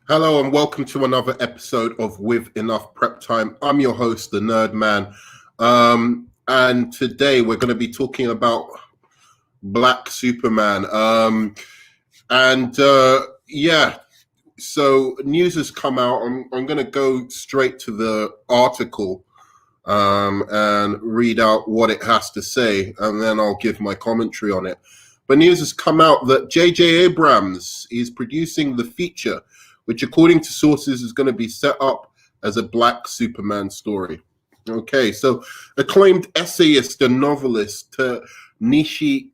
Hello and welcome to another episode of With Enough Prep Time. I'm your host, the Nerd Man. And today we're going to be talking about Black Superman. So news has come out. I'm going to go straight to the article and read out what it has to say, and then I'll give my commentary on it. But news has come out that J.J. Abrams is producing the feature, which according to sources is going to be set up as a Black Superman story. Okay, so acclaimed essayist and novelist Ta-Nehisi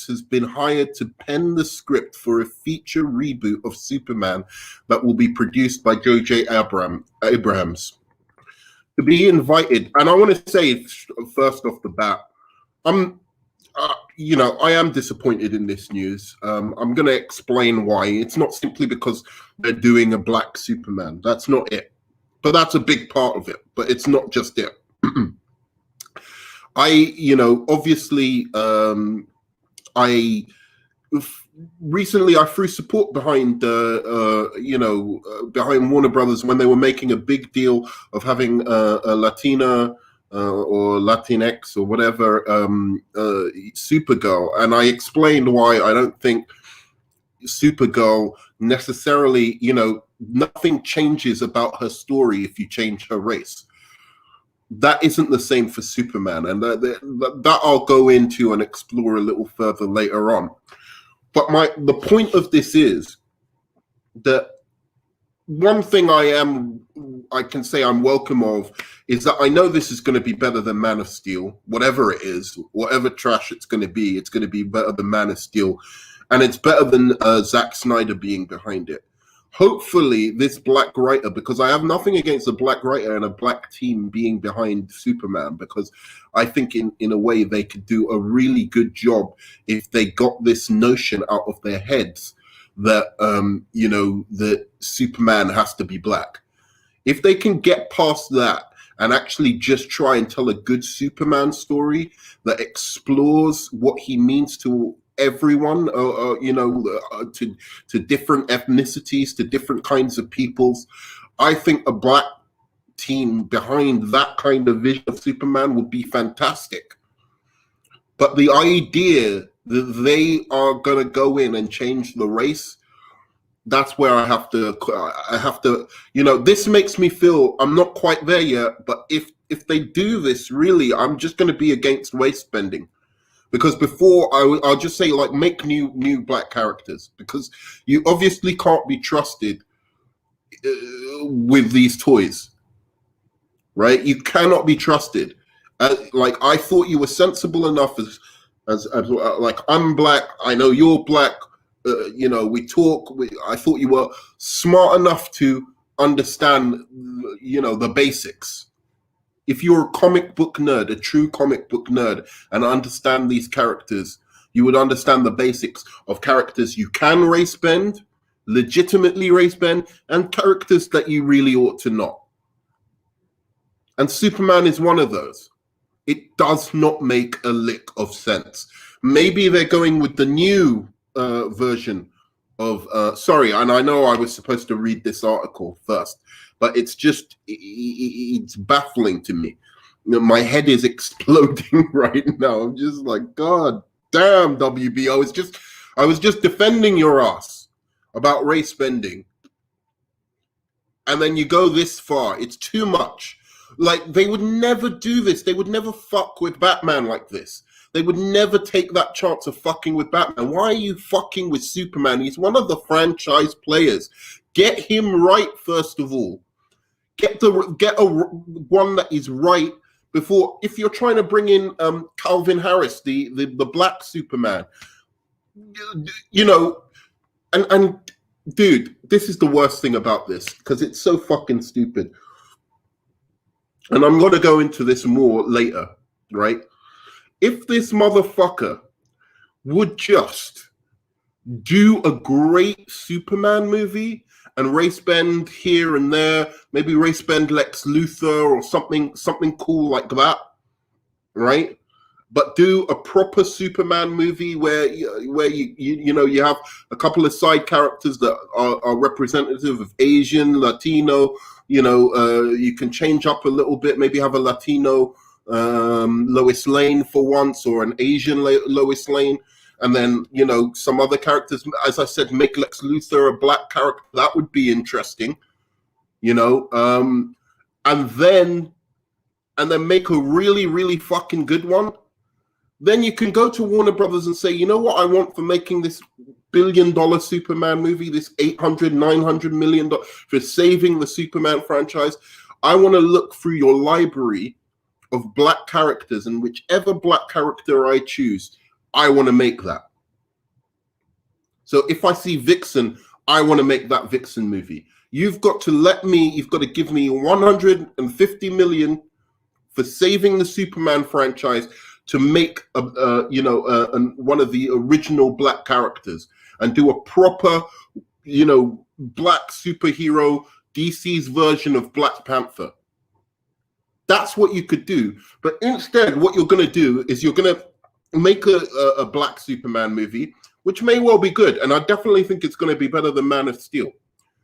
has been hired to pen the script for a feature reboot of Superman that will be produced by J.J. Abrams. To be invited, and I want to say first off the bat, I am disappointed in this news. I'm going to explain why. It's not simply because they're doing a Black Superman. That's not it. But that's a big part of it. But it's not just it. Recently I threw support behind behind Warner Brothers when they were making a big deal of having a Latina or Latinx or whatever Supergirl, and I explained why I don't think Supergirl necessarily, nothing changes about her story if you change her race. That isn't the same for Superman, and that I'll go into and explore a little further later on. But the point of this is that one thing I can say I'm welcome of is that I know this is going to be better than Man of Steel, whatever it is, whatever trash it's going to be better than Man of Steel, and it's better than Zack Snyder being behind it. Hopefully this Black writer, because I have nothing against a Black writer and a Black team being behind Superman, because I think in a way they could do a really good job if they got this notion out of their heads that that Superman has to be Black. If they can get past that and actually just try and tell a good Superman story that explores what he means to everyone, to different ethnicities, to different kinds of peoples, I think a Black team behind that kind of vision of Superman would be fantastic. But the idea that they are going to go in and change the race, that's where I have to, this makes me feel I'm not quite there yet, but if they do this, really, I'm just going to be against waste spending. Because before, I'll just say, make new Black characters, because you obviously can't be trusted with these toys, right? You cannot be trusted. I thought you were sensible enough as I'm Black, I know you're Black, we talk. I thought you were smart enough to understand, the basics. If you're a comic book nerd, a true comic book nerd, and understand these characters, you would understand the basics of characters you can race bend, legitimately race bend, and characters that you really ought to not. And Superman is one of those. It does not make a lick of sense. Maybe they're going with the new version of and I know I was supposed to read this article first, but it's baffling to me. My head is exploding right now. I'm just like, God damn, WB. I was just defending your ass about race bending, and then you go this far. It's too much. They would never do this. They would never fuck with Batman like this. They would never take that chance of fucking with Batman. Why are you fucking with Superman? He's one of the franchise players. Get him right, first of all. Get one that is right before. If you're trying to bring in Calvin Harris, the Black Superman, and dude, this is the worst thing about this, because it's so fucking stupid. And I'm going to go into this more later, right? If this motherfucker would just do a great Superman movie and race bend here and there, maybe race bend Lex Luthor or something cool like that, right? but do a proper Superman movie where you have a couple of side characters that are representative of Asian, Latino. You can change up a little bit. Maybe have a Latino Lois Lane for once, or an Asian Lois Lane, and then some other characters. As I said, make Lex Luthor a black character. That would be interesting. And then make a really, really fucking good one. Then you can go to Warner Brothers and say, you know what I want for making this billion-dollar Superman movie, this $800-900 million, for saving the Superman franchise. I want to look through your library of black characters, and whichever black character I choose, I want to make that. So if I see Vixen, I want to make that Vixen movie. You've got to give me 150 million for saving the Superman franchise, to make one of the original black characters, and do a proper, black superhero, DC's version of Black Panther. That's what you could do. But instead, what you're going to do is you're going to make a black Superman movie, which may well be good. And I definitely think it's going to be better than Man of Steel,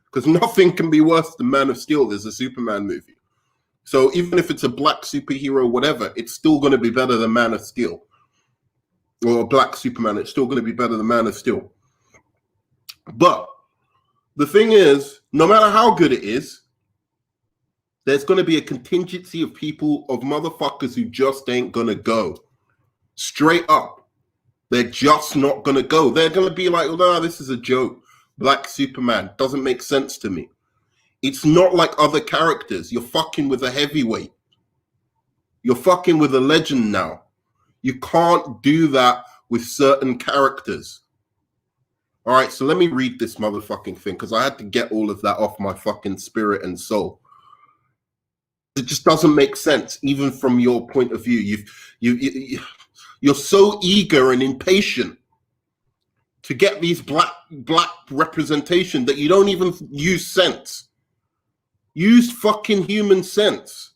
because nothing can be worse than Man of Steel as a Superman movie. So even if it's a black superhero, whatever, it's still going to be better than Man of Steel. Or a black Superman, it's still going to be better than Man of Steel. But the thing is, no matter how good it is, there's going to be a contingency of people, of motherfuckers who just ain't going to go. Straight up. They're just not going to go. They're going to be like, oh, no, this is a joke. Black Superman doesn't make sense to me. It's not like other characters. You're fucking with a heavyweight. You're fucking with a legend now. You can't do that with certain characters. All right, so let me read this motherfucking thing, because I had to get all of that off my fucking spirit and soul. It just doesn't make sense, even from your point of view. You're so eager and impatient to get these black representation that you don't even use sense. Use fucking human sense.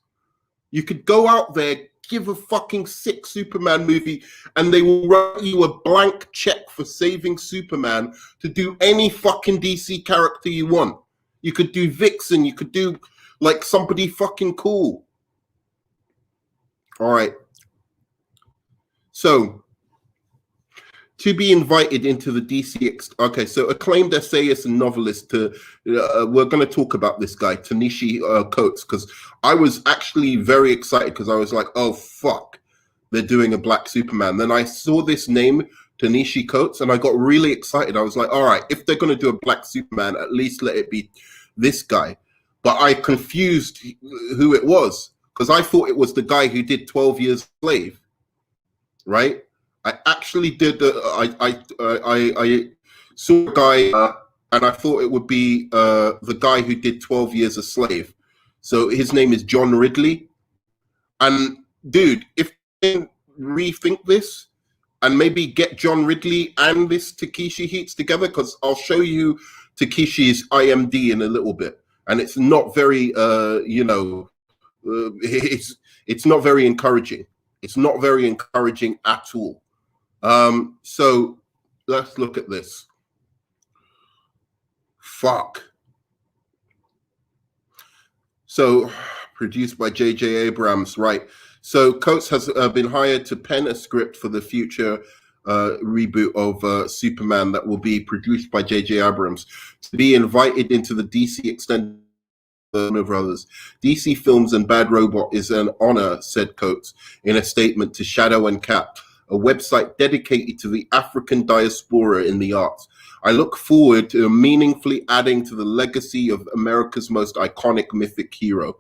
You could go out there, give a fucking sick Superman movie, and they will write you a blank check for saving Superman to do any fucking DC character you want. You could do Vixen. You could do like somebody fucking cool. All right. So, to be invited into the DC... Okay, so acclaimed essayist and novelist, we're going to talk about this guy, Ta-Nehisi Coates, because I was actually very excited, because I was like, oh, fuck, they're doing a black Superman. Then I saw this name, Ta-Nehisi Coates, and I got really excited. I was like, all right, if they're going to do a black Superman, at least let it be this guy. But I confused who it was, because I thought it was the guy who did 12 Years a Slave, right? I actually did. I saw a guy, and I thought it would be the guy who did 12 Years a Slave. So his name is John Ridley. And dude, if they rethink this and maybe get John Ridley and this Takeshi Heats together, because I'll show you Takeshi's IMD in a little bit, and it's not very, it's not very encouraging. It's not very encouraging at all. So let's look at this. Fuck. So produced by J.J. Abrams, right? So Coates has been hired to pen a script for the future reboot of Superman that will be produced by J.J. Abrams, to be invited into the DC extended Warner Brothers. DC Films and Bad Robot is an honor, said Coates in a statement to Shadow and Cap, a website dedicated to the African diaspora in the arts. I look forward to meaningfully adding to the legacy of America's most iconic mythic hero.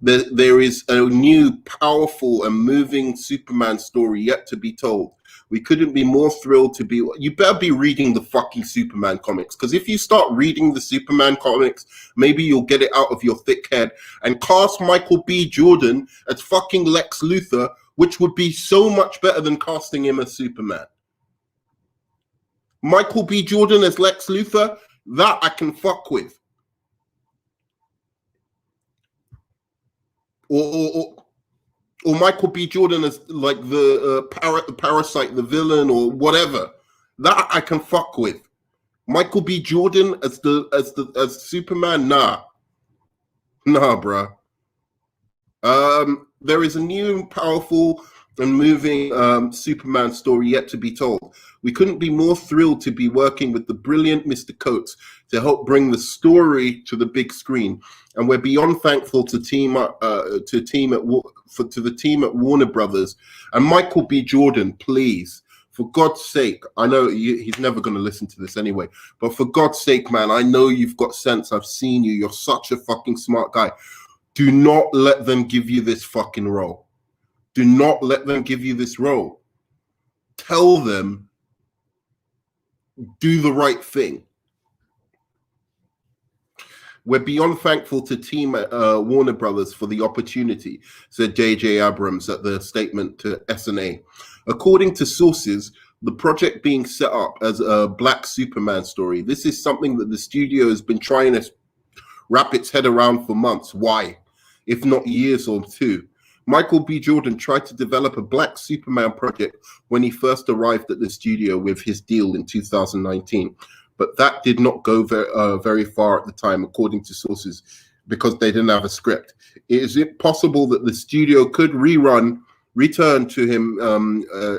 There is a new, powerful, and moving Superman story yet to be told. We couldn't be more thrilled to be... You better be reading the fucking Superman comics, because if you start reading the Superman comics, maybe you'll get it out of your thick head and cast Michael B. Jordan as fucking Lex Luthor, which would be so much better than casting him as Superman. Michael B. Jordan as Lex Luthor, that I can fuck with. Or or Michael B. Jordan as like the parasite, the villain, or whatever. That I can fuck with. Michael B. Jordan as Superman, nah, bruh. There is a new, powerful, and moving Superman story yet to be told. We couldn't be more thrilled to be working with the brilliant Mr. Coates to help bring the story to the big screen, and we're beyond thankful to the team at Warner Brothers and Michael B. Jordan. Please, for God's sake, I know he's never going to listen to this anyway, but for God's sake, man, I know you've got sense. I've seen you. You're such a fucking smart guy. Do not let them give you this fucking role. Do not let them give you this role. Tell them, do the right thing. We're beyond thankful to Team Warner Brothers for the opportunity, said J.J. Abrams at the statement to SNA. According to sources, the project being set up as a Black Superman story. This is something that the studio has been trying to wrap its head around for months. Why? If not years or two. Michael B. Jordan tried to develop a Black Superman project when he first arrived at the studio with his deal in 2019. But that did not go very far at the time, according to sources, because they didn't have a script. Is it possible that the studio could return to him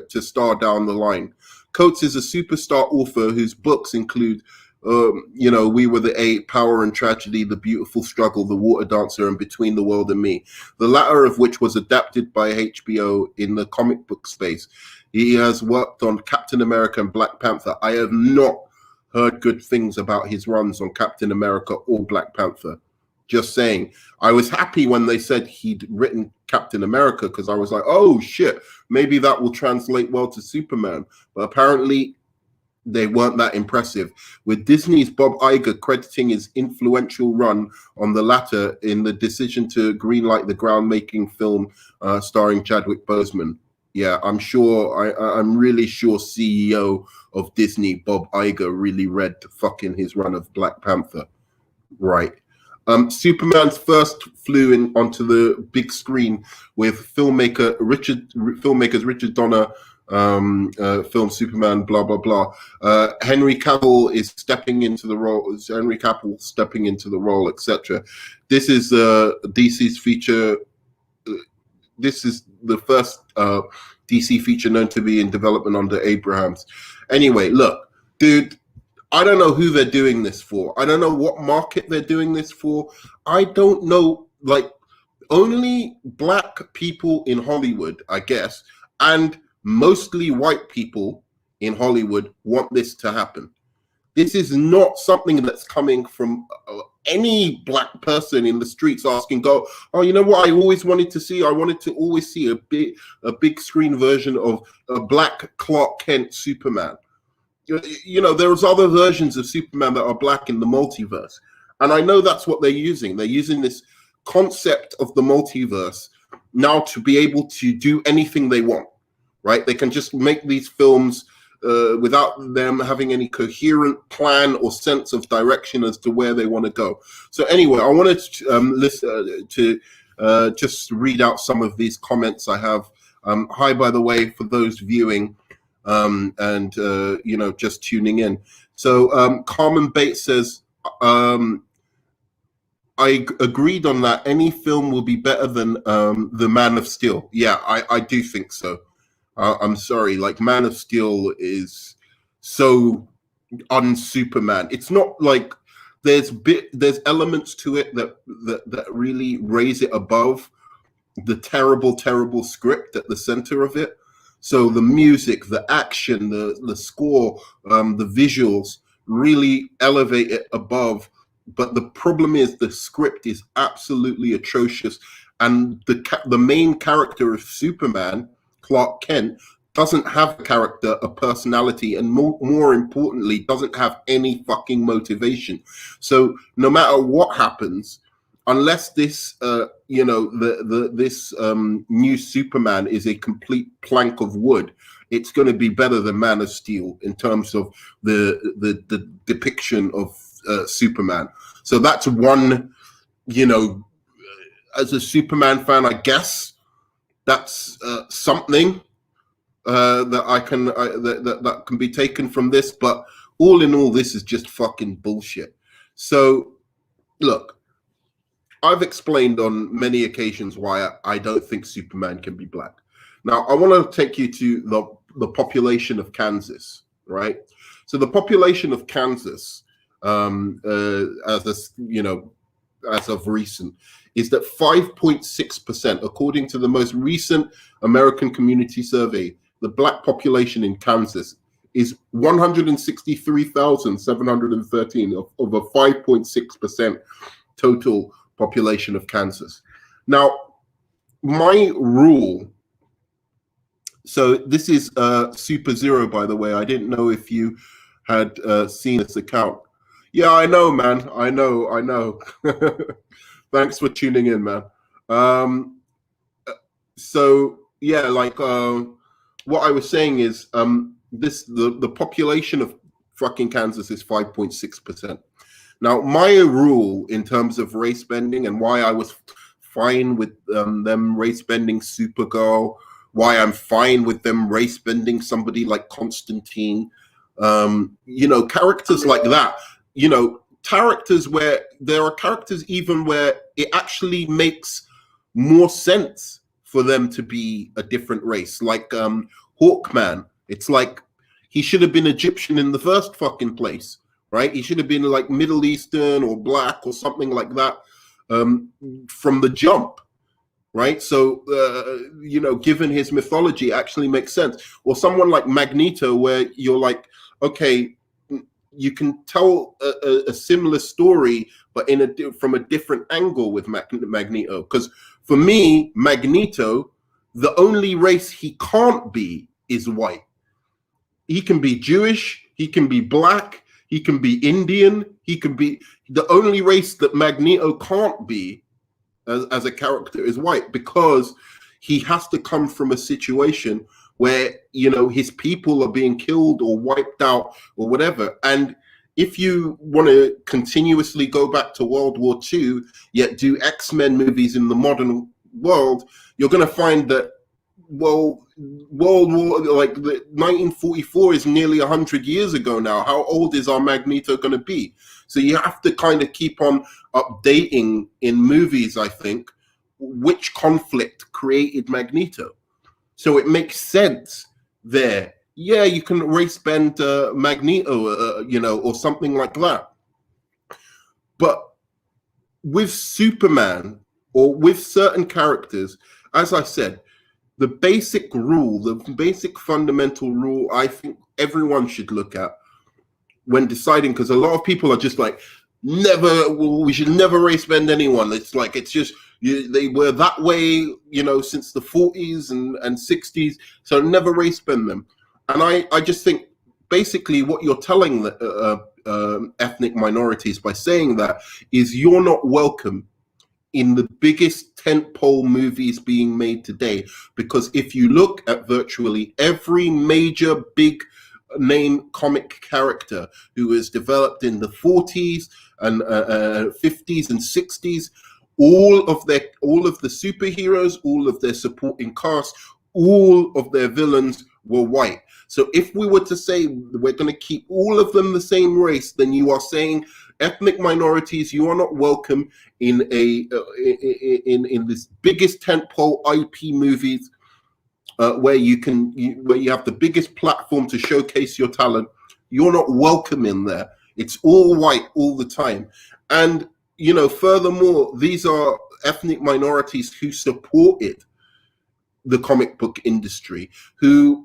to star down the line? Coates is a superstar author whose books include We Were the Eight, Power and Tragedy, The Beautiful Struggle, The Water Dancer, and Between the World and Me, the latter of which was adapted by HBO in the comic book space. He has worked on Captain America and Black Panther. I have not heard good things about his runs on Captain America or Black Panther. Just saying. I was happy when they said he'd written Captain America, because I was like, oh shit, maybe that will translate well to Superman. But apparently they weren't that impressive, with Disney's Bob Iger crediting his influential run on the latter in the decision to greenlight the groundbreaking film starring Chadwick Boseman. Yeah, I'm really sure CEO of Disney, Bob Iger, really read his run of Black Panther. Right. Superman's first flew onto the big screen with filmmakers Richard Donner, film Superman, blah blah blah. Henry Cavill is stepping into the role. Etc. This is DC's feature. This is the first DC feature known to be in development under Abrams. Anyway, look, dude, I don't know who they're doing this for. I don't know what market they're doing this for. I don't know, like, only Black people in Hollywood, I guess, and mostly white people in Hollywood want this to happen. This is not something that's coming from any Black person in the streets asking, oh, you know what I always wanted to see? I wanted to always see a big screen version of a Black Clark Kent Superman. You know, there's other versions of Superman that are Black in the multiverse. And I know that's what they're using. They're using this concept of the multiverse now to be able to do anything they want, right? They can just make these films without them having any coherent plan or sense of direction as to where they want to go. So anyway, I wanted to just read out some of these comments I have. Hi, by the way, for those viewing and just tuning in. So Carmen Bates says, I agreed on that. Any film will be better than The Man of Steel. Yeah, I do think so. I'm sorry, like Man of Steel is so un-Superman. It's not like there's elements to it that really raise it above the terrible script at the center of it. So the music, the action, the score, the visuals really elevate it above. But the problem is the script is absolutely atrocious, and the main character of Superman, Clark Kent, doesn't have a character, a personality, and more importantly, doesn't have any fucking motivation. So no matter what happens, unless this, this new Superman is a complete plank of wood, it's going to be better than Man of Steel in terms of the depiction of Superman. So that's one, as a Superman fan, I guess That's something that can be taken from this. But all in all, this is just fucking bullshit. So look, I've explained on many occasions why I don't think Superman can be black. Now, I want to take you to the population of Kansas, right? So the population of Kansas, as of recent, is that 5.6%, according to the most recent American Community Survey, the black population in Kansas is 163,713 of a 5.6% total population of Kansas. Now, my rule, so this is Super Zero, by the way. I didn't know if you had seen this account. Yeah, I know, man. I know. Thanks for tuning in, man. So yeah, like what I was saying is the population of fucking Kansas is 5.6%. Now, my rule in terms of race bending and why I was fine with them race bending Supergirl, why I'm fine with them race bending somebody like Constantine, characters like that, characters where there are characters even where it actually makes more sense for them to be a different race, like Hawkman. It's like he should have been Egyptian in the first fucking place. Right, he should have been like Middle Eastern or black or something like that from the jump. Right, so given his mythology, actually makes sense. Or someone like Magneto, where you're like, okay, you can tell a similar story, but from a different angle with Magneto. Because for me, Magneto, the only race he can't be is white. He can be Jewish, he can be black, he can be Indian. He can be the only race that Magneto can't be as a character is white, because he has to come from a situation where, his people are being killed or wiped out or whatever. And if you want to continuously go back to World War II, yet do X-Men movies in the modern world, you're going to find that, well, World War, like the 1944 is nearly 100 years ago now. How old is our Magneto going to be? So you have to kind of keep on updating in movies, I think, which conflict created Magneto. So it makes sense there. Yeah, you can race bend Magneto, or something like that. But with Superman or with certain characters, as I said, the basic rule, the basic fundamental rule, I think everyone should look at when deciding, because a lot of people are just like, we should never race bend anyone. It's like, it's just, they were that way, since the 40s and 60s, so never race bend them. And I just think basically what you're telling ethnic minorities by saying that is you're not welcome in the biggest tentpole movies being made today. Because if you look at virtually every major big name comic character who was developed in the 40s and 50s and 60s, all of the superheroes, all of their supporting cast, all of their villains were white. So if we were to say we're going to keep all of them the same race, then you are saying ethnic minorities, you are not welcome in in this biggest tentpole IP movies, where you have the biggest platform to showcase your talent. You're not welcome in there. It's all white all the time. And furthermore, these are ethnic minorities who supported the comic book industry, who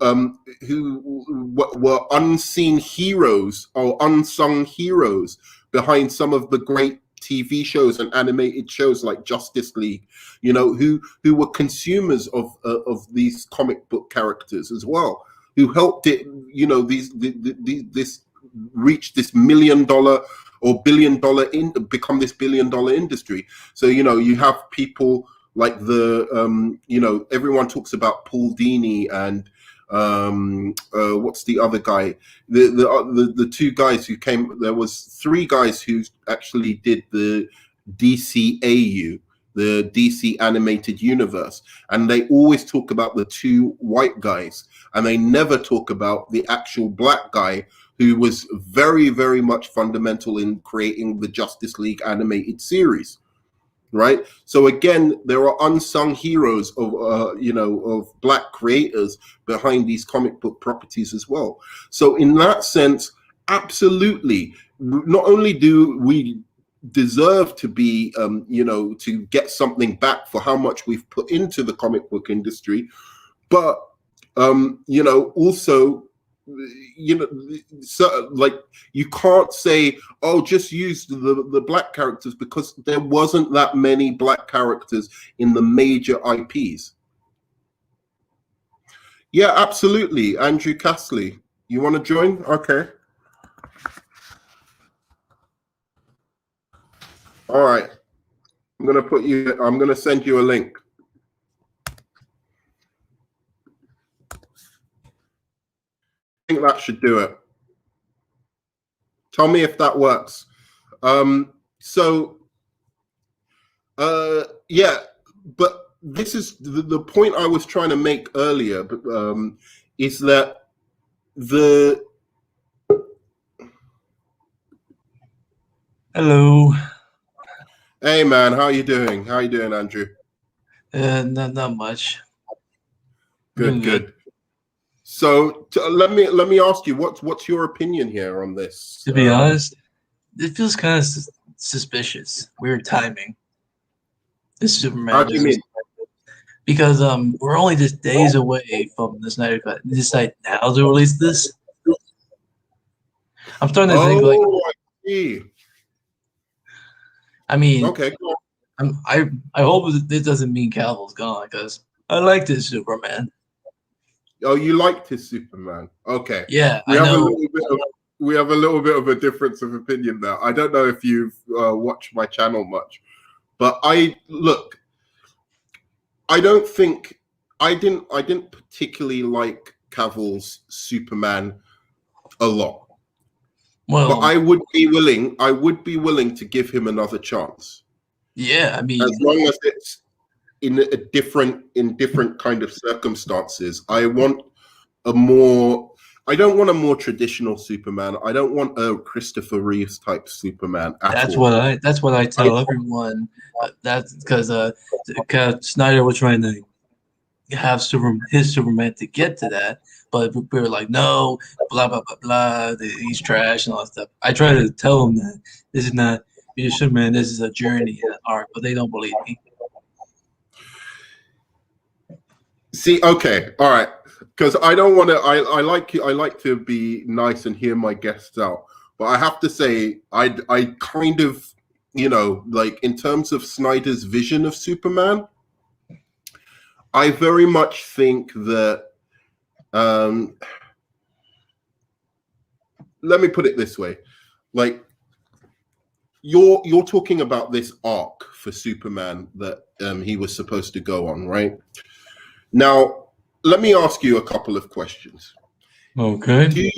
were unseen heroes or unsung heroes behind some of the great TV shows and animated shows like Justice League, who were consumers of these comic book characters as well, who helped it, this reach this $1 million or $1 billion become this $1 billion industry. So you have people like everyone talks about Paul Dini and what's the other guy? The two guys who came. There was three guys who actually did the DCAU, the DC animated universe, and they always talk about the two white guys, and they never talk about the actual black guy who was very, very much fundamental in creating the Justice League animated series. Right. So again, there are unsung heroes of of black creators behind these comic book properties as well. So in that sense, absolutely, not only do we deserve to be to get something back for how much we've put into the comic book industry, but also, so like, you can't say, oh, just use the black characters, because there wasn't that many black characters in the major IPs. Yeah, absolutely. Andrew Castley, you want to join? Okay. All right. I'm going to send you a link. I think that should do it. Tell me if that works. Yeah, but this is the point I was trying to make earlier, but is that Hello. Hey man, how you doing? How you doing, Andrew? Not much. Good. So let me ask you, what's your opinion here on this? To be honest, it feels kind of suspicious. Weird timing. This Superman. How do you mean? Because we're only just days away from the Snyder Cut. They decide now to release this. I'm starting to think like. I see. I mean, okay. Cool. I hope this doesn't mean Cavill's gone, because I like this Superman. Oh, you liked his Superman? Okay. Yeah, we have a little bit of a difference of opinion there. I don't know if you've watched my channel much, but I didn't particularly like Cavill's Superman a lot. Well, but I would be willing to give him another chance. Yeah, I mean, as long as it's in different kind of circumstances. I don't want a more traditional Superman. I don't want a Christopher Reeves type Superman. That's what I tell everyone. That's because Snyder was trying to have his Superman to get to that, but we were like, no, blah blah blah blah. He's trash and all that stuff. I try to tell him that this is not your Superman. This is a journey and an arc, but they don't believe me. See, okay, all right, because I don't want to. I like to be nice and hear my guests out, but I have to say, I kind of, like, in terms of Snyder's vision of Superman, I very much think that. Let me put it this way, like, you're talking about this arc for Superman that he was supposed to go on, right? Now, let me ask you a couple of questions. Okay. Do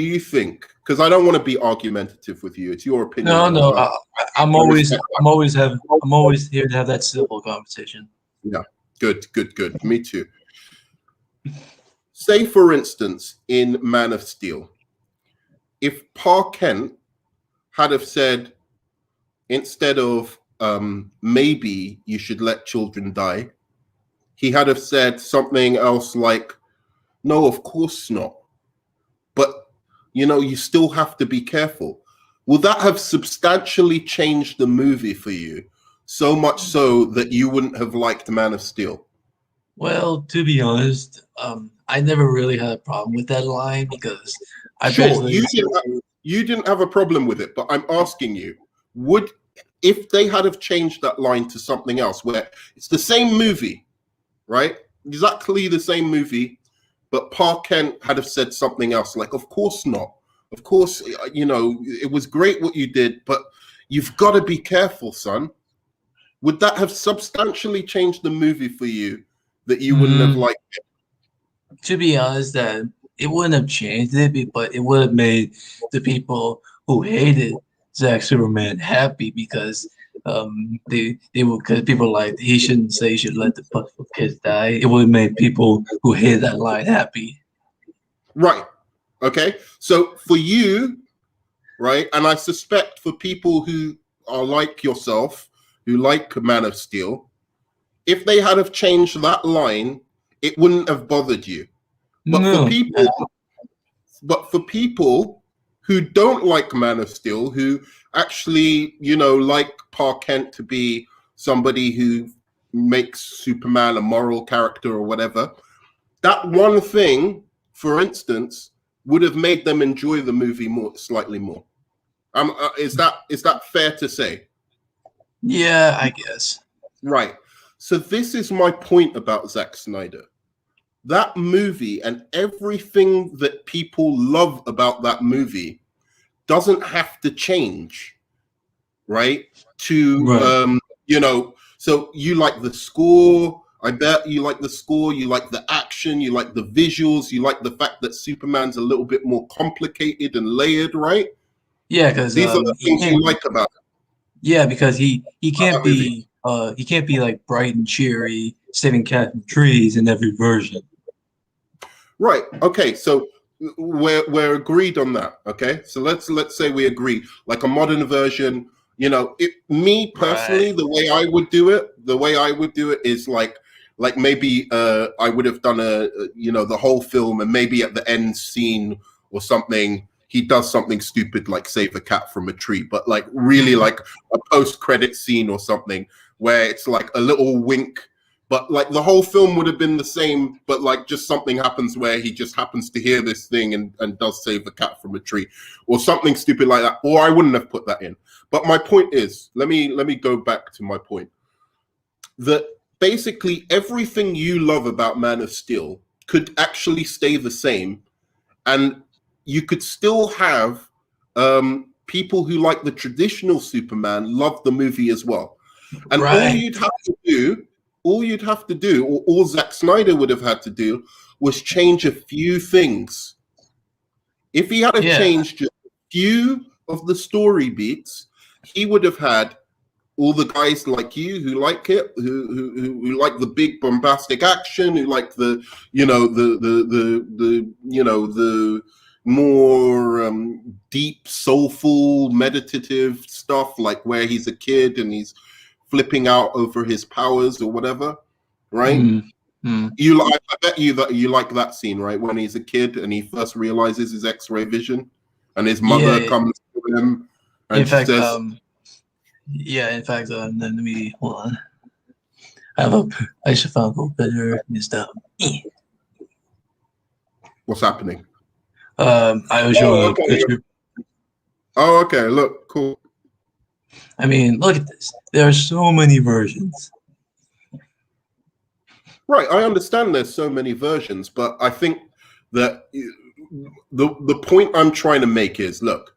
you think? Because I don't want to be argumentative with you. It's your opinion. No. I'm always here to have that civil conversation. Yeah. Good. Me too. Say, for instance, in Man of Steel, if Pa Kent had have said, instead of maybe you should let children die, he had have said something else like, no, of course not. But, you still have to be careful. Will that have substantially changed the movie for you? So much so that you wouldn't have liked Man of Steel? Well, to be honest, I never really had a problem with that line, because you didn't have a problem with it, but I'm asking you, if they had have changed that line to something else, where it's the same movie, right? Exactly the same movie, but Pa Kent had have said something else, like, of course not. Of course, it was great what you did, but you've got to be careful, son. Would that have substantially changed the movie for you, that you wouldn't have liked it? To be honest, that it wouldn't have changed it, but it would have made the people who hated Zack Superman happy, because they will, because people are like he shouldn't say he should let the kids die. It would make people who hated that line happy. Right. Okay. So for you, right, and I suspect for people who are like yourself, who like Man of Steel, if they had have changed that line, it wouldn't have bothered you. But No, for people who don't like Man of Steel, who actually, like Pa Kent to be somebody who makes Superman a moral character or whatever, that one thing, for instance, would have made them enjoy the movie slightly more. Is that fair to say? yeah, I guess. Right. So this is my point about Zack Snyder. That movie and everything that people love about that movie doesn't have to change, right? So you like the score. I bet you like the score. You like the action. You like the visuals. You like the fact that Superman's a little bit more complicated and layered, right? Yeah, because These are the things you like about it. Yeah, because he can't be like bright and cheery, saving cats from trees in every version. Right. Okay. So we're agreed on that. Okay. So let's say we agree. Like a modern version, me personally, Right. the way I would do it is like maybe I would have done the whole film, and maybe at the end scene or something, he does something stupid like save a cat from a tree, but like really like a post-credit scene or something where it's like a little wink. But like the whole film would have been the same, but like just something happens where he just happens to hear this thing and does save a cat from a tree or something stupid like that. Or I wouldn't have put that in. But my point is, let me go back to my point, that basically everything you love about Man of Steel could actually stay the same, and you could still have people who like the traditional Superman love the movie as well. And Right. all you'd have to do, or all Zack Snyder would have had to do, was change a few things. If he had changed just a few of the story beats, he would have had all the guys like you who like it, who like the big bombastic action, who like the more deep, soulful, meditative stuff, like where he's a kid and he's flipping out over his powers or whatever, right? I bet you that you like that scene, right? When he's a kid and he first realizes his X-ray vision, and his mother comes to him and in fact, says, let me hold on. I should find a better stuff. What's happening? I was showing a picture. Oh, okay. Look, cool. I mean, look at this. There are so many versions. Right, I understand there's so many versions, but I think that the point I'm trying to make is, look,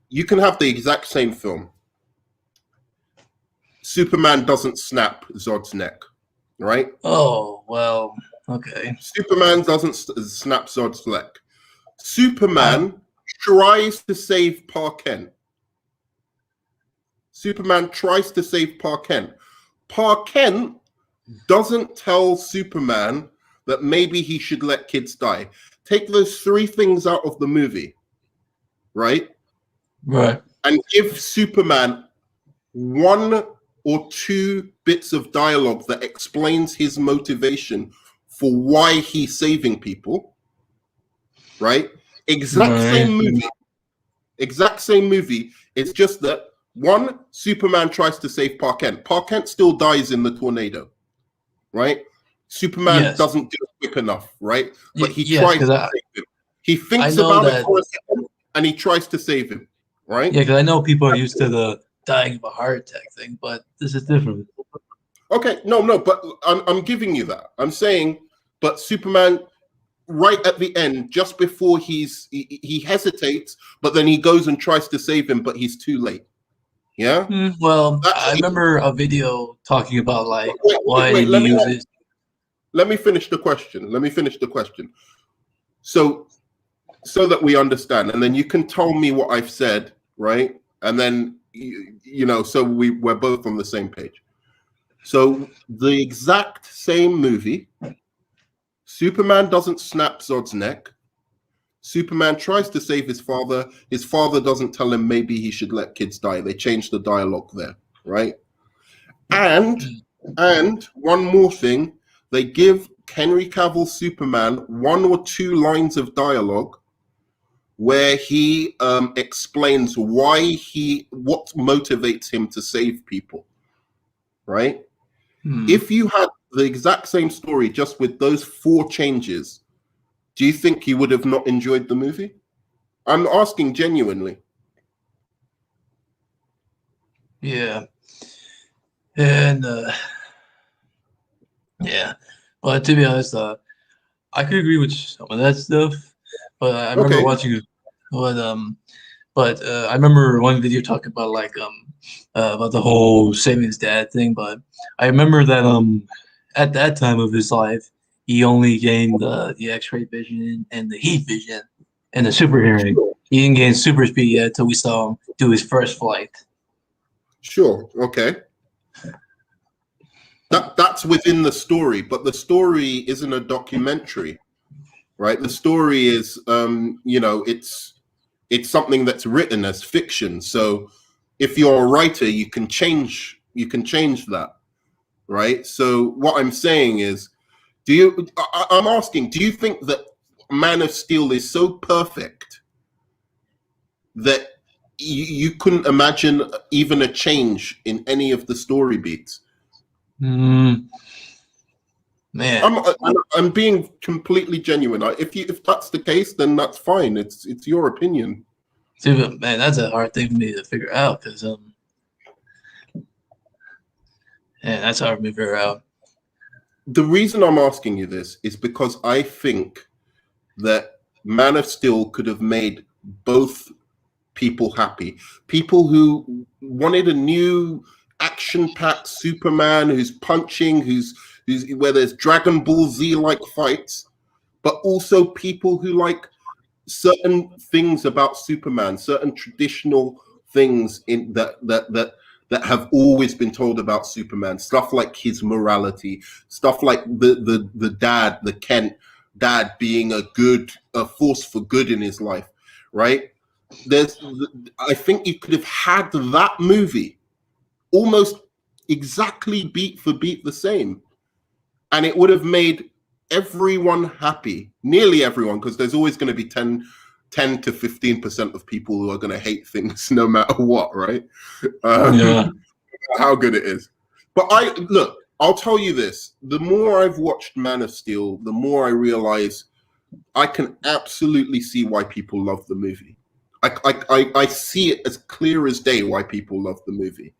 you can have the exact same film. Superman doesn't snap Zod's neck, right? Oh, well, okay. Superman doesn't snap Zod's neck. Superman tries to save Pa Kent. Superman tries to save Pa Kent. Pa Kent doesn't tell Superman that maybe he should let kids die. Take those three things out of the movie, right? Right. And give Superman one or two bits of dialogue that explains his motivation for why he's saving people, right? Exact same movie. It's just that one, Superman tries to save Pa Kent. Pa Kent still dies in the tornado, right? Superman doesn't do it quick enough, right? But he tries to save him. He thinks about it for a second and he tries to save him, right? Yeah, because I know people are used to the dying of a heart attack thing, but this is different. Okay, no, but I'm giving you that. I'm saying, but Superman, right at the end, just before he hesitates, but then he goes and tries to save him, but he's too late. Yeah. Well, I remember a video talking about like why he uses. Let me finish the question. So that we understand, and then you can tell me what I've said, right? And then so we're both on the same page. So the exact same movie, Superman doesn't snap Zod's neck. Superman tries to save his father. His father doesn't tell him maybe he should let kids die. They change the dialogue there, right? And one more thing, they give Henry Cavill Superman 1 or 2 lines of dialogue where he explains what motivates him to save people, right? If you had the exact same story just with those 4 changes, do you think you would have not enjoyed the movie? I'm asking genuinely. Yeah. And yeah, but to be honest, I could agree with some of that stuff. But I remember watching it. But I remember one video talking about about the whole saving his dad thing. But I remember that at that time of his life, he only gained the X-ray vision and the heat vision and the super hearing. He didn't gain super speed yet until we saw him do his first flight. Sure. Okay. That's within the story, but the story isn't a documentary, right? The story is, it's something that's written as fiction. So if you're a writer, you can change that, right? So what I'm saying is, I'm asking, do you think that Man of Steel is so perfect that you couldn't imagine even a change in any of the story beats? Man, I'm being completely genuine. If that's the case, then that's fine. It's your opinion. Dude, man, that's a hard thing for me to figure out because that's hard for me to figure out. The reason I'm asking you this is because I think that Man of Steel could have made both people happy. People who wanted a new action-packed Superman who's punching, who's where there's Dragon Ball Z like fights, but also people who like certain things about Superman, certain traditional things in that have always been told about Superman, stuff like his morality, stuff like the dad, the Kent dad being a force for good in his life, right? I think you could have had that movie almost exactly beat for beat the same, and it would have made everyone happy, nearly everyone, because there's always going to be 10 to 15% of people who are going to hate things no matter what, right? How good it is. But I'll tell you this, the more I've watched Man of Steel, the more I realize I can absolutely see why people love the movie. I see it as clear as day why people love the movie.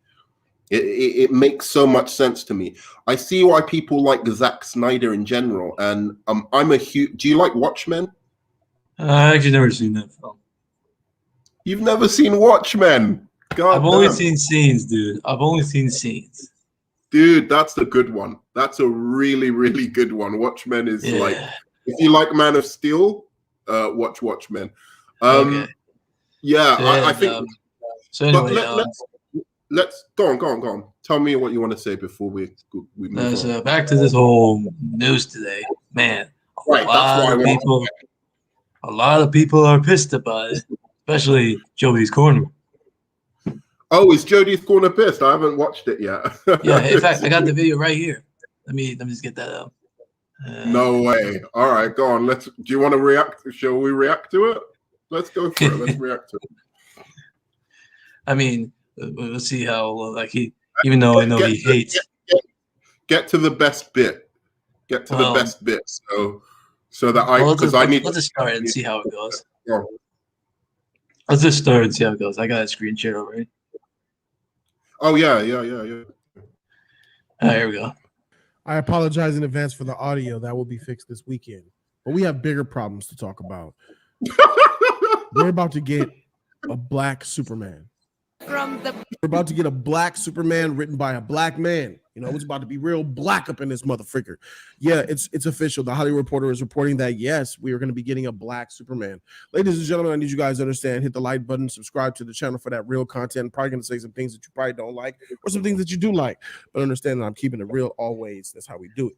It makes so much sense to me. I see why people like Zack Snyder in general, and I'm a huge. Do you like Watchmen? I actually never seen that film. You've never seen Watchmen? I've only seen scenes, dude. I've only seen scenes. Dude, that's the good one. That's a really, really good one. Watchmen is like, if you like Man of Steel, watch Watchmen. Okay. Yeah, I think. So anyway, let's go on. Tell me what you want to say before we move on. So back to this whole news today, man. Right, that's why a lot of people are pissed about it, especially Jody's Corner. Oh, is Jody's Corner pissed? I haven't watched it yet. Yeah, in fact, I got the video right here. Let me just get that up. No way. All right, go on. Do you want to react? Shall we react to it? Let's go for it. Let's react to it. I mean, let's see how even though I know he hates. Get to the best bit. Get to the best bit. So that let's just start and see how it goes. Yeah. Let's just start and see how it goes. I got a screen share already. Oh yeah. All right, here we go. I apologize in advance for the audio. That will be fixed this weekend. But we have bigger problems to talk about. We're about to get a black Superman. We're about to get a black Superman written by a black man. You know, it's about to be real black up in this motherfucker. Yeah, it's official. The Hollywood Reporter is reporting that, yes, we are going to be getting a black Superman. Ladies and gentlemen, I need you guys to understand, hit the like button, subscribe to the channel for that real content. I'm probably going to say some things that you probably don't like or some things that you do like, but understand that I'm keeping it real always. That's how we do it.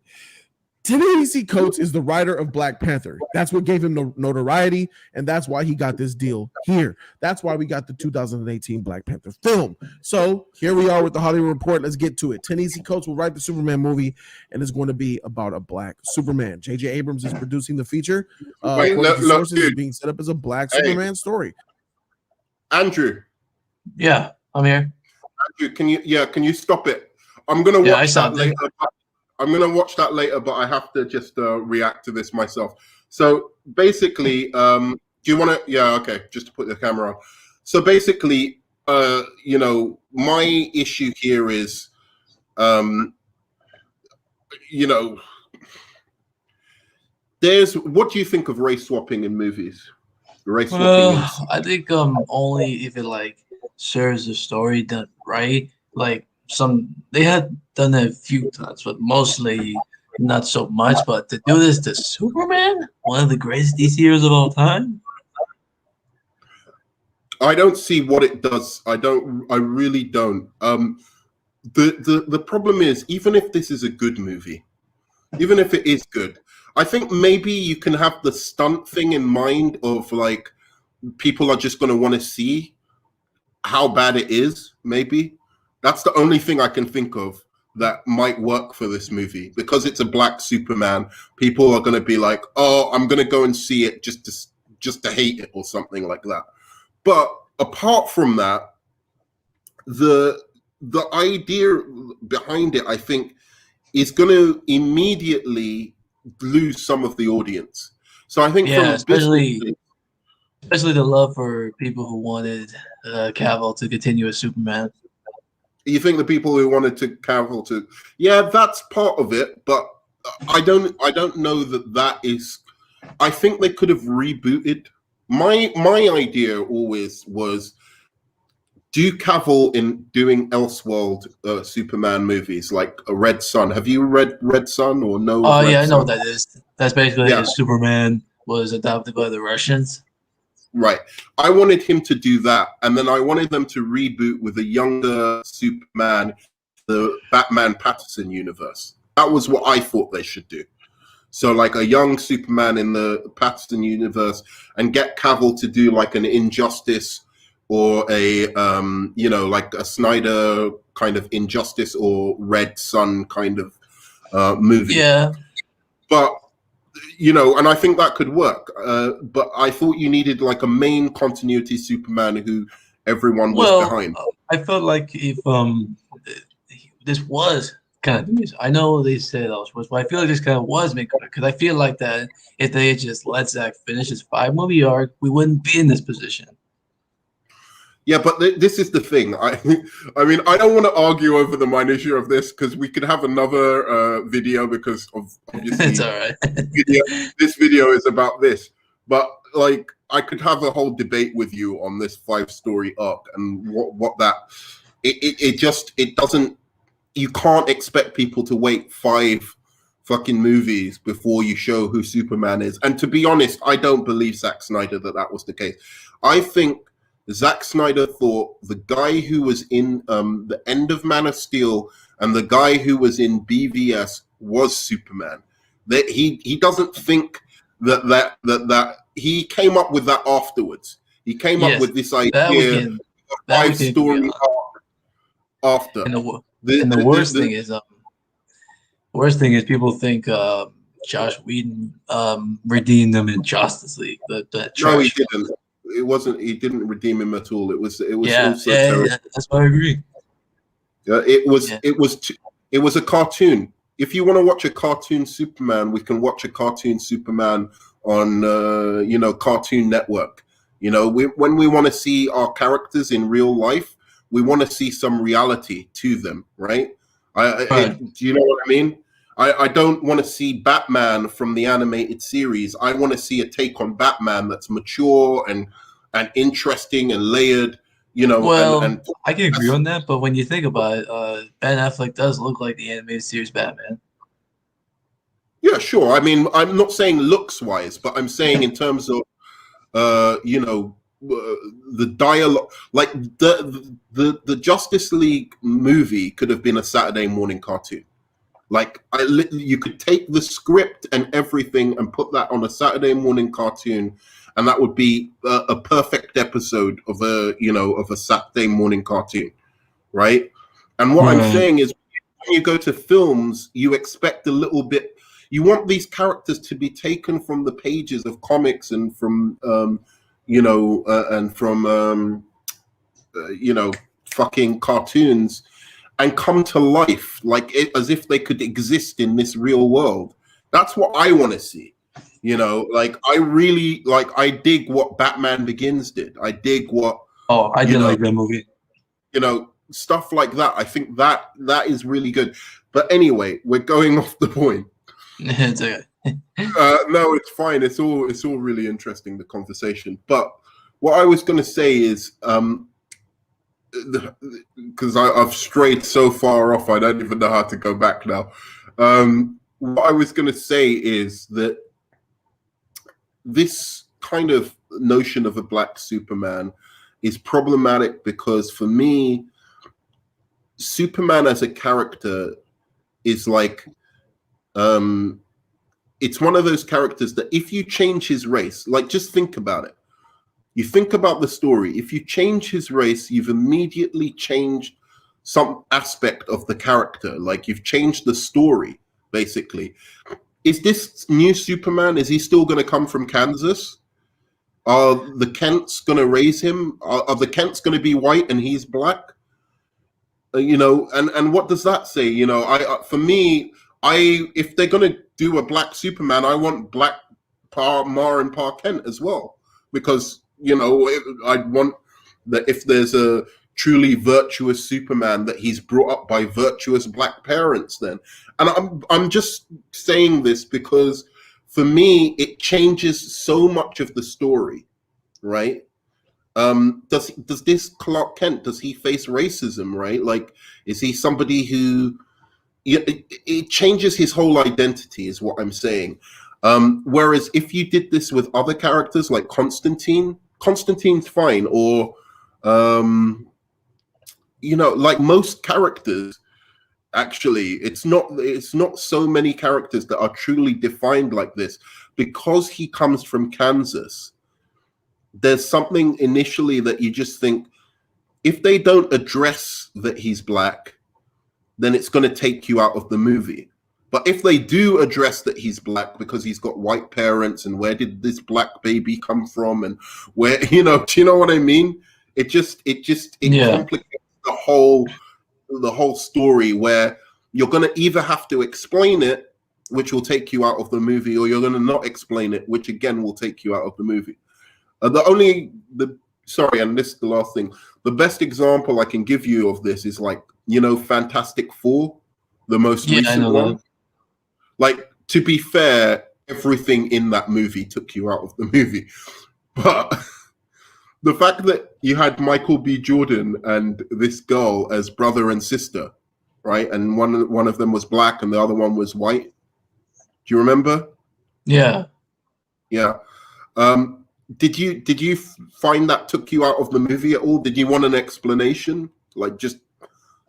Ta-Nehisi Coates is the writer of Black Panther. That's what gave him notoriety, and that's why he got this deal here. That's why we got the 2018 Black Panther film. So here we are with the Hollywood Report. Let's get to it. Ta-Nehisi Coates will write the Superman movie, and it's going to be about a black Superman. J.J. Abrams is producing the feature. Sources is being set up as a black Superman story. Andrew. Yeah, I'm here. Andrew, can you stop it? I'm gonna watch that later. I'm going to watch that later, but I have to just react to this myself. So basically, do you want to? Yeah, okay, just to put the camera on. So basically, you know, my issue here is, you know, what do you think of race swapping in movies? I think only if it like serves the story done right. Like they had done it a few times, but mostly not so much. But to do this to Superman, one of the greatest DC heroes of all time, I don't see what it does. I really don't. The problem is, even if this is a good movie, even if it is good, I think maybe you can have the stunt thing in mind of like people are just going to want to see how bad it is. Maybe that's the only thing I can think of that might work for this movie, because it's a black Superman. People are going to be like, "Oh, I'm going to go and see it just to hate it," or something like that. But apart from that, the idea behind it, I think, is going to immediately lose some of the audience. So I think, especially the love for people who wanted Cavill to continue as Superman. You think the people who wanted to Cavill to, yeah, that's part of it, but I don't know that is. I think they could have rebooted. My idea always was do Cavill in doing Elseworld Superman movies like a Red Sun. Have you read Red Sun or no? Oh yeah, I know what that is. That's basically Superman was adopted by the Russians. Right. I wanted him to do that, and then I wanted them to reboot with a younger Superman, the Batman Patterson universe. That was what I thought they should do. So like a young Superman in the Patterson universe, and get Cavill to do like an Injustice or a you know, like a Snyder kind of Injustice or Red Sun kind of movie. Yeah. But you know, and I think that could work. But I thought you needed like a main continuity Superman who everyone was behind. I felt like if this was kind of, I know they said that was, but I feel like this kind of was made good, because I feel like that if they had just let Zack finish his 5-movie arc, we wouldn't be in this position. Yeah, but this is the thing. I mean, I don't want to argue over the minutiae of this, because we could have another video, because of obviously it's all right. This video is about this. But like, I could have a whole debate with you on this 5-story arc and what that it doesn't. You can't expect people to wait 5 fucking movies before you show who Superman is. And to be honest, I don't believe Zack Snyder that was the case. I think Zack Snyder thought the guy who was in the end of Man of Steel and the guy who was in BVS was Superman. That he doesn't think that he came up with that afterwards. He came up with this idea of a 5-story arc after. And the worst thing is people think Josh Whedon redeemed them in Justice League. No, he didn't. It wasn't. He didn't redeem him at all. It was. Yeah, that's what I agree. It was a cartoon. If you want to watch a cartoon Superman, we can watch a cartoon Superman on you know, Cartoon Network. You know, when we want to see our characters in real life, we want to see some reality to them, right? Do you know what I mean? I don't want to see Batman from the animated series. I want to see a take on Batman that's mature and interesting and layered. you know, Well, and I can agree on that, but when you think about it, Ben Affleck does look like the animated series Batman. yeah, sure. I mean, I'm not saying looks wise, but I'm saying in terms of you know, the dialogue, like the Justice League movie could have been a Saturday morning cartoon. Like you could take the script and everything and put that on a Saturday morning cartoon, and that would be a perfect episode of a Saturday morning cartoon, right? And what I'm Right. saying is, when you go to films, you expect a little bit. You want these characters to be taken from the pages of comics and from and from fucking cartoons, and come to life like as if they could exist in this real world. That's what I want to see. Like I dig what Batman Begins did. I dig what Oh, I you did know like that movie. stuff like that. I think that is really good. But anyway, we're going off the point. It's okay. No, it's fine. It's all really interesting, the conversation. But what I was going to say is, because I've strayed so far off, I don't even know how to go back now. What I was going to say is that this kind of notion of a black Superman is problematic because, for me, Superman as a character is like, it's one of those characters that if you change his race, like, just think about it. You think about the story. If you change his race, you've immediately changed some aspect of the character. Like, you've changed the story, basically. Is this new Superman, is he still going to come from Kansas? Are the Kents going to raise him? Are the Kents going to be white and he's black? And what does that say? For me, if they're going to do a black Superman, I want black Ma and Pa Kent as well, because I'd want that if there's a truly virtuous Superman, that he's brought up by virtuous black parents then. And I'm just saying this because, for me, it changes so much of the story, right? Does this Clark Kent, does he face racism, right? Like, is he somebody who it changes his whole identity, is what I'm saying. Whereas if you did this with other characters like Constantine's fine, or like most characters, actually, it's not so many characters that are truly defined like this, because he comes from Kansas. There's something initially that you just think, if they don't address that he's black, then it's going to take you out of the movie. But if they do address that he's black because he's got white parents, and where did this black baby come from, and where, do you know what I mean? It complicates the whole story, where you're going to either have to explain it, which will take you out of the movie, or you're going to not explain it, which again will take you out of the movie. And this is the last thing. The best example I can give you of this is, like, Fantastic Four, the most recent one. Like, to be fair, everything in that movie took you out of the movie. But the fact that you had Michael B. Jordan and this girl as brother and sister, right? And one of them was black and the other one was white. Do you remember? Yeah. Yeah. Did you find that took you out of the movie at all? Did you want an explanation? Like, just,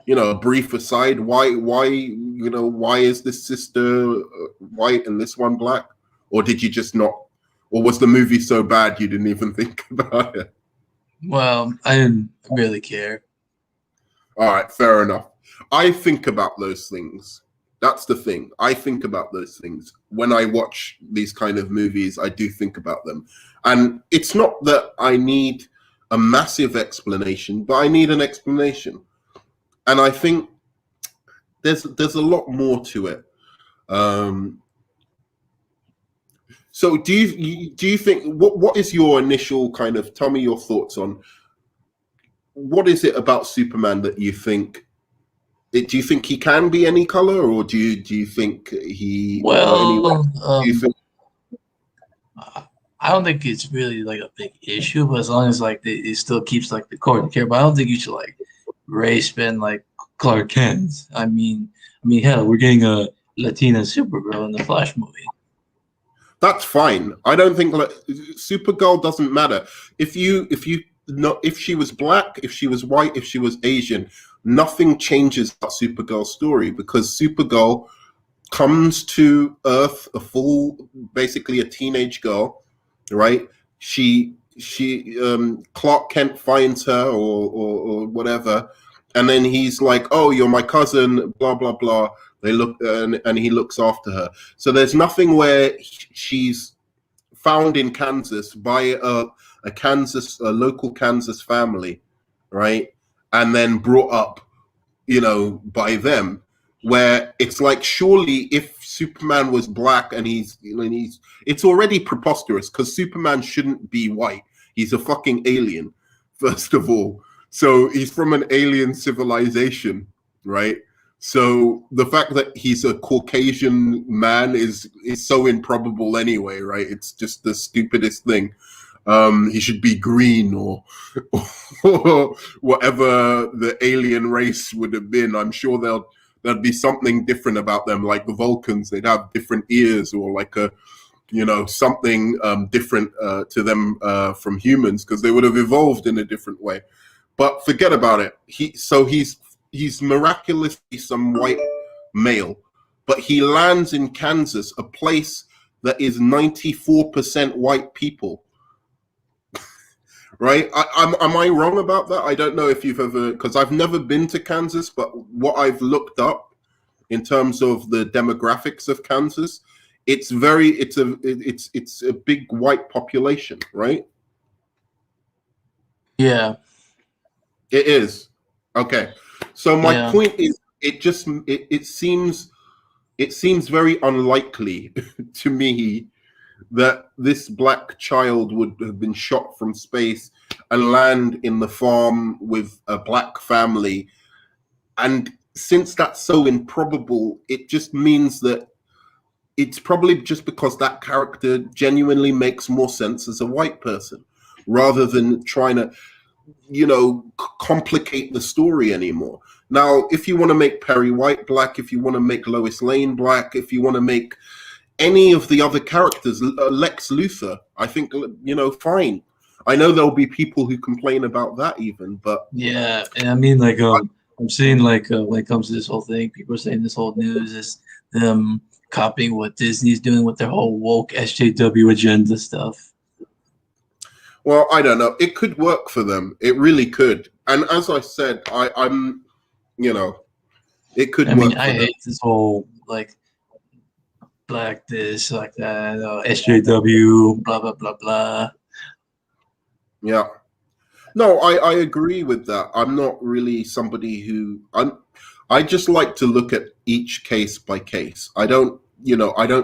a brief aside, why is this sister white and this one black? Or did you just not? Or was the movie so bad you didn't even think about it? Well, I didn't really care. All right, fair enough. I think about those things. That's the thing. I think about those things. When I watch these kind of movies, I do think about them. And it's not that I need a massive explanation, but I need an explanation. And I think there's a lot more to it. So do you think, what is your initial kind of, tell me your thoughts on, what is it about Superman that you think, do you think he can be any color, or do you think he? Well, do you think? I don't think it's really like a big issue, but as long as like it still keeps like the core care. But I don't think you should like race bend like Clark Kent. Hell, we're getting a Latina Supergirl in the Flash movie. That's fine. I don't think Supergirl doesn't matter. If she was black, if she was white, if she was Asian, nothing changes about Supergirl's story because Supergirl comes to Earth basically a teenage girl, right? Clark Kent finds her or whatever, and then he's like, "Oh, you're my cousin," blah blah blah. They look and he looks after her. So there's nothing where she's found in Kansas by a local Kansas family, right? And then brought up, by them, where it's like, surely if Superman was black and it's already preposterous because Superman shouldn't be white. He's a fucking alien, first of all. So he's from an alien civilization, right? So the fact that he's a Caucasian man is so improbable anyway, right? It's just the stupidest thing. He should be green or whatever the alien race would have been. I'm sure there'd be something different about them, like the Vulcans. They'd have different ears or like something different to them from humans because they would have evolved in a different way. But forget about it. He's miraculously some white male, but he lands in Kansas, a place that is 94% white people. Right? Am I wrong about that? I don't know if you've ever, because I've never been to Kansas, but what I've looked up in terms of the demographics of Kansas, it's a big white population, right? Yeah. It is. Okay. So my point is, it seems very unlikely to me that this black child would have been shot from space and land in the farm with a black family. And since that's so improbable, it just means that it's probably just because that character genuinely makes more sense as a white person rather than trying to complicate the story anymore. Now, if you want to make Perry White black, if you want to make Lois Lane black, if you want to make any of the other characters, Lex Luthor, I think, fine. I know there'll be people who complain about that even, but yeah, and I mean, like, I'm seeing like when it comes to this whole thing, people are saying this whole news is them copying what Disney's doing with their whole woke SJW agenda stuff. Well, I don't know. It could work for them. It really could. And as I said, I'm it could work. I hate this whole like black this, like that, SJW, blah blah blah blah. Yeah. No, I agree with that. I'm not really somebody who I just like to look at each case by case. I don't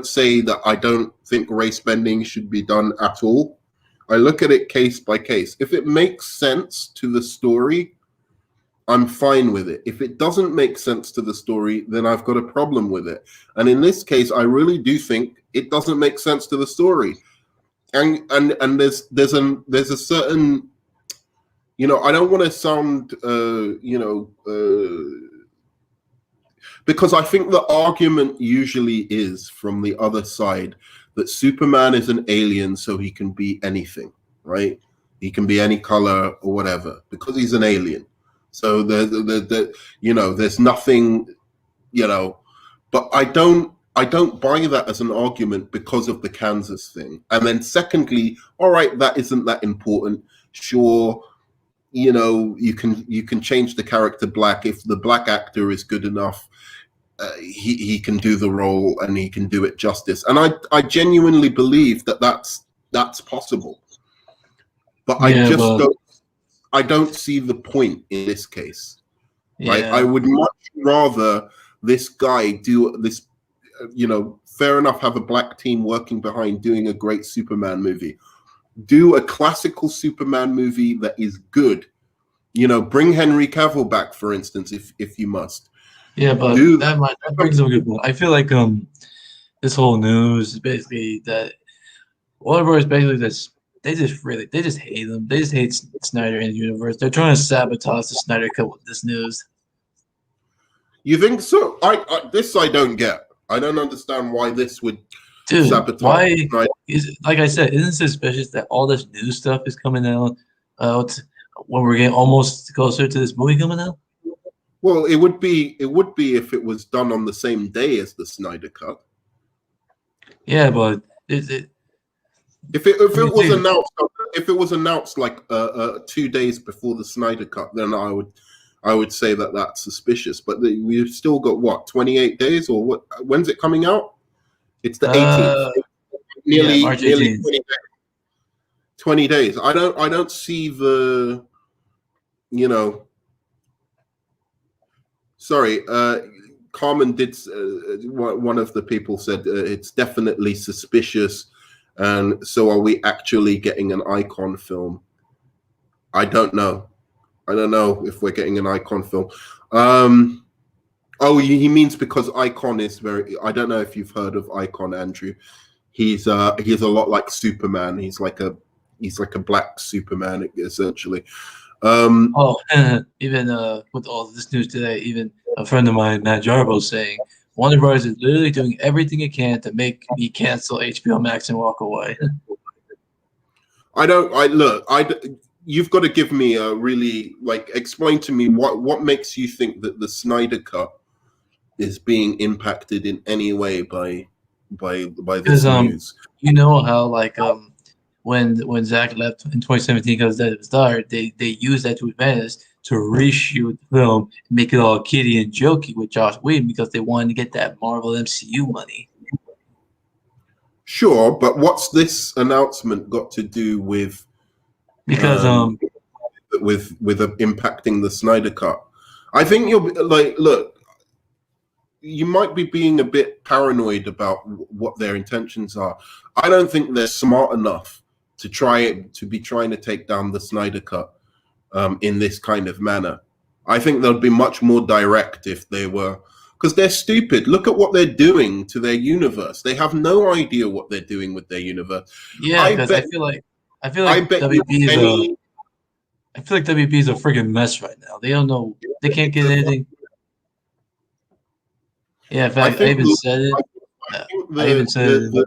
say that I don't think race bending should be done at all. I look at it case by case. If it makes sense to the story, I'm fine with it. If it doesn't make sense to the story, then I've got a problem with it. And in this case, I really do think it doesn't make sense to the story. And there's a certain, I don't want to sound, because I think the argument usually is from the other side that Superman is an alien, so he can be anything, right? He can be any color or whatever because he's an alien. So there's nothing, but I don't buy that as an argument because of the Kansas thing. And then secondly, all right, that isn't that important. Sure, you can change the character black if the black actor is good enough. He can do the role and he can do it justice. And I genuinely believe that that's possible. But I don't see the point in this case. Right? I would much rather this guy do this, fair enough, have a black team working behind doing a great Superman movie. Do a classical Superman movie that is good. Bring Henry Cavill back, for instance, if you must. Yeah, but that brings up a good point. I feel like this whole news is basically that Warner Bros. Basically just they just hate them. They just hate Snyder in the universe. They're trying to sabotage the Snyder Cut with this news. You think so? This I don't get. I don't understand why this would sabotage. Why is it, like I said, isn't it suspicious that all this new stuff is coming out when we're getting almost closer to this movie coming out? Well, it would be if it was done on the same day as the Snyder Cut. Yeah, but if it was announced like 2 days before the Snyder Cut, then I would say that that's suspicious. But we've still got what 28 days or what? When's it coming out? It's the 18th. Nearly March 18th. 20 days. I don't see the, sorry, Carmen did, one of the people said it's definitely suspicious. And so are we actually getting an Icon film? I don't know. I don't know if we're getting an Icon film. Oh, he means because Icon is very, I don't know if you've heard of Icon, Andrew. He's a lot like Superman. He's like a black Superman, essentially. Even with all this news today, even a friend of mine, Matt Jarbo, saying Warner Bros. Is literally doing everything it can to make me cancel HBO Max and walk away. You've got to give me a really, explain to me what makes you think that the Snyder Cut is being impacted in any way by this news. You know how when Zach left in 2017 because that was dark, they used that to advantage to reshoot the film, make it all kiddie and jokey with Joss Whedon because they wanted to get that Marvel MCU money. Sure, but what's this announcement got to do with? Because with impacting the Snyder Cut, I think you're look. You might be being a bit paranoid about what their intentions are. I don't think they're smart enough to be trying to take down the Snyder Cut in this kind of manner. I think they'd be much more direct if they were, because they're stupid. Look at what they're doing to their universe. They have no idea what they're doing with their universe. Yeah, because I feel like WB is a friggin' mess right now. They don't know. They can't get anything. Yeah, in fact, I even said it. The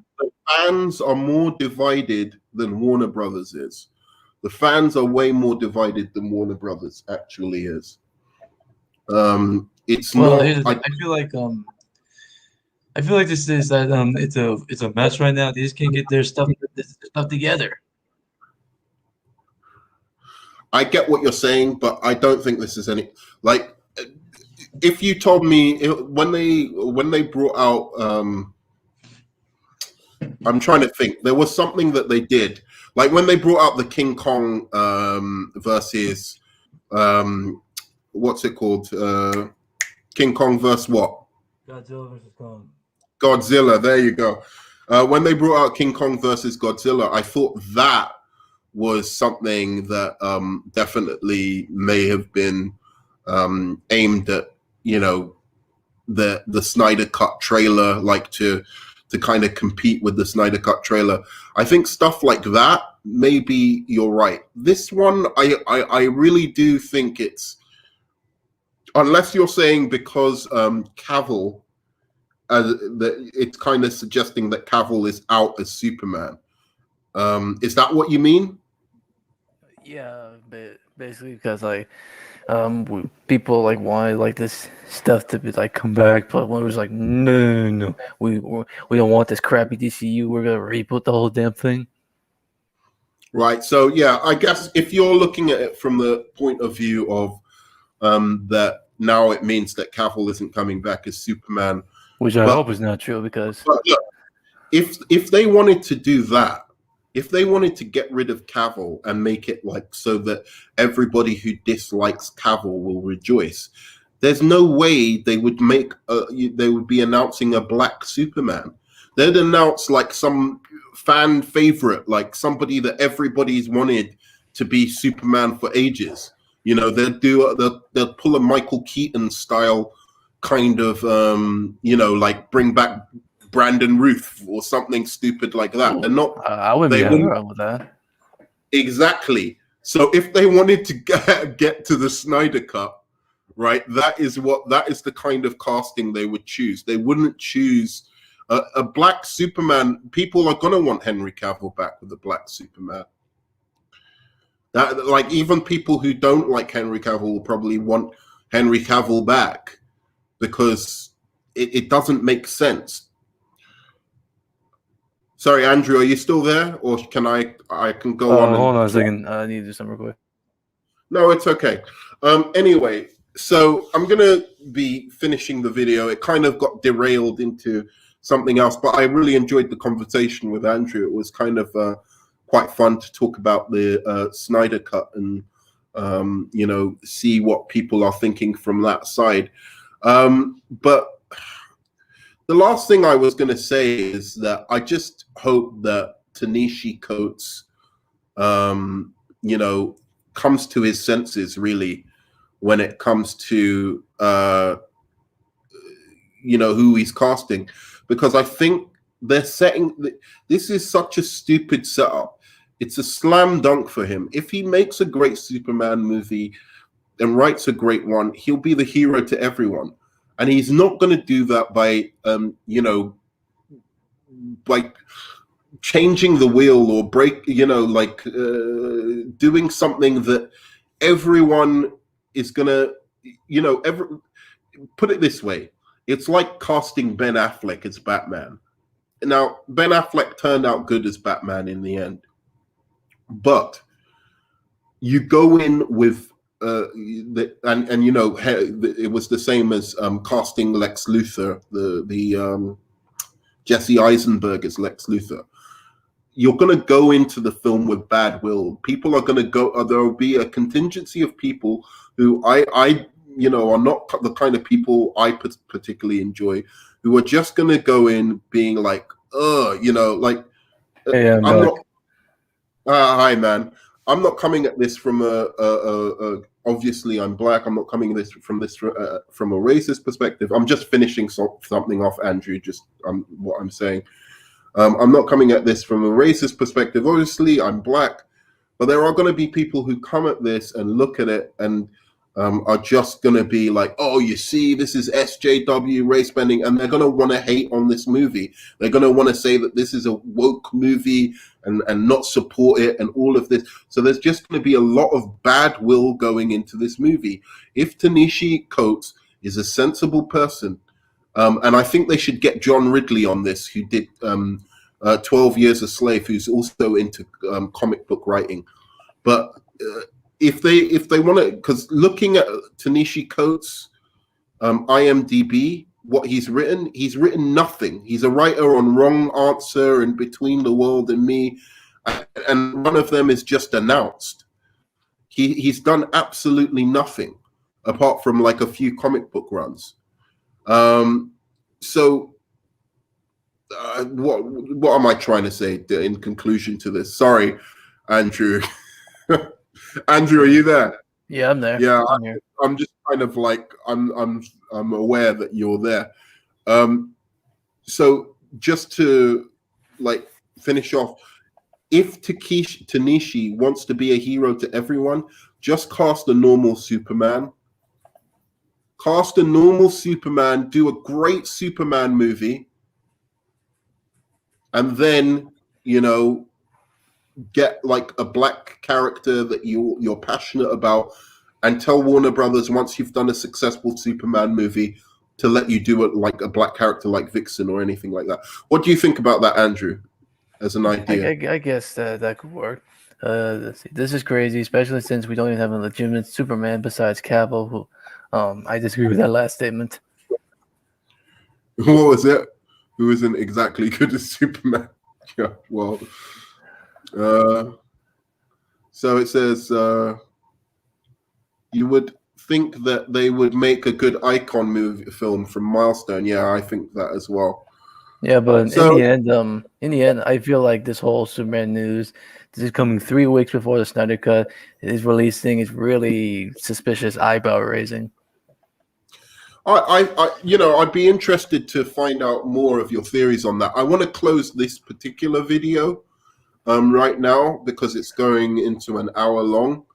fans are more divided than Warner Brothers is. The fans are way more divided than Warner Brothers actually is. It's not. I feel like this is that it's a mess right now. They just can't get their stuff together. I get what you're saying, but I don't think this is any like. If you told me when they brought out, I'm trying to think. There was something that they did, like when they brought out the King Kong versus what's it called? King Kong versus what? Godzilla versus Kong. Godzilla. There you go. When they brought out King Kong versus Godzilla, I thought that was something that definitely may have been aimed at, the Snyder Cut trailer, like to kind of compete with the Snyder Cut trailer. I think stuff like that, maybe you're right. This one, I really do think it's, unless you're saying because Cavill, it's kind of suggesting that Cavill is out as Superman. Is that what you mean? Yeah, but basically because people wanted this stuff to be come back, but one was like, no, we don't want this crappy DCU. We're gonna reboot the whole damn thing. Right. So yeah, I guess if you're looking at it from the point of view of that now it means that Cavill isn't coming back as Superman, which I hope is not true because if they wanted to do that. If they wanted to get rid of Cavill and make it so that everybody who dislikes Cavill will rejoice, there's no way they would they would be announcing a black Superman. They'd announce some fan favorite, somebody that everybody's wanted to be Superman for ages. They'll pull a Michael Keaton style kind of, bring back Brandon Ruth or something stupid like that. Ooh, They're not. I wouldn't They be wouldn't wrong with that. exactly. So if they wanted to get to the Snyder Cut, right, that is the kind of casting they would choose. They wouldn't choose a black Superman. People are gonna want Henry Cavill back with a black Superman. That, like, even people who don't like Henry Cavill will probably want Henry Cavill back because it doesn't make sense. Sorry, Andrew, are you still there, or can I can go on? Hold on a second. I need to do something real quick. No, it's okay. Anyway, so I'm gonna be finishing the video. It kind of got derailed into something else, but I really enjoyed the conversation with Andrew. It was kind of quite fun to talk about the Snyder Cut and see what people are thinking from that side. But the last thing I was going to say is that I just hope that Ta-Nehisi Coates, comes to his senses really when it comes to who he's casting, because I think they're setting. This is such a stupid setup. It's a slam dunk for him. If he makes a great Superman movie and writes a great one, he'll be the hero to everyone. And he's not going to do that by, by changing the wheel or doing something that everyone is going to, put it this way. It's like casting Ben Affleck as Batman. Now, Ben Affleck turned out good as Batman in the end. But you go in with it was the same as casting Lex Luthor, the Jesse Eisenberg as Lex Luthor. You're going to go into the film with bad will. People are going to go. There will be a contingency of people who are not the kind of people I particularly enjoy, who are just going to go in being like, like, Hey, I'm not. Hi, man. I'm not coming at this from obviously I'm black. I'm not coming at this from a racist perspective. I'm just finishing something off, Andrew. Just what I'm saying. I'm not coming at this from a racist perspective. Obviously, I'm black, but there are going to be people who come at this and look at it and are just going to be like, oh, you see, this is SJW race bending, and they're going to want to hate on this movie. They're going to want to say that this is a woke movie and not support it and all of this. So there's just going to be a lot of bad will going into this movie. If Ta-Nehisi Coates is a sensible person, and I think they should get John Ridley on this, who did 12 Years a Slave, who's also into comic book writing. But if they want to, because looking at Ta-Nehisi Coates' IMDb, what he's written nothing. He's a writer on Wrong Answer and Between the World and Me, and one of them is just announced. He's done absolutely nothing apart from like a few comic book runs. So what am I trying to say in conclusion to this? Sorry, Andrew. Andrew, are you there? Yeah, I'm there. Yeah, I'm here. I'm just kind of like I'm aware that you're there. So just to like finish off, if Ta-Nehisi wants to be a hero to everyone, just cast a normal Superman. Cast a normal Superman, do a great Superman movie, and then, get like a black character that you're passionate about, and tell Warner Brothers once you've done a successful Superman movie to let you do it like a black character like Vixen or anything like that. What do you think about that, Andrew, as an idea? I guess that could work. Let's see. This is crazy, especially since we don't even have a legitimate Superman besides Cavill, who I disagree with that last statement. What was it? Who isn't exactly good as Superman? Yeah, well, so it says you would think that they would make a good icon film from Milestone. Yeah, I think that as well. Yeah, but So- in the end, I feel like this whole Superman news, this is coming 3 weeks before the Snyder Cut, his release thing is really suspicious, eyebrow raising. I'd be interested to find out more of your theories on that. I want to close this particular video right now because it's going into an hour long.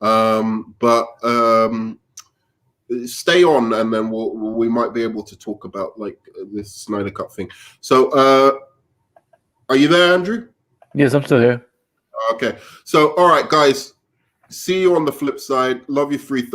But stay on, and then we might be able to talk about like this Snyder Cut thing. So, are you there, Andrew? Yes, I'm still here. Okay. So, all right, guys. See you on the flip side. Love you, 3000.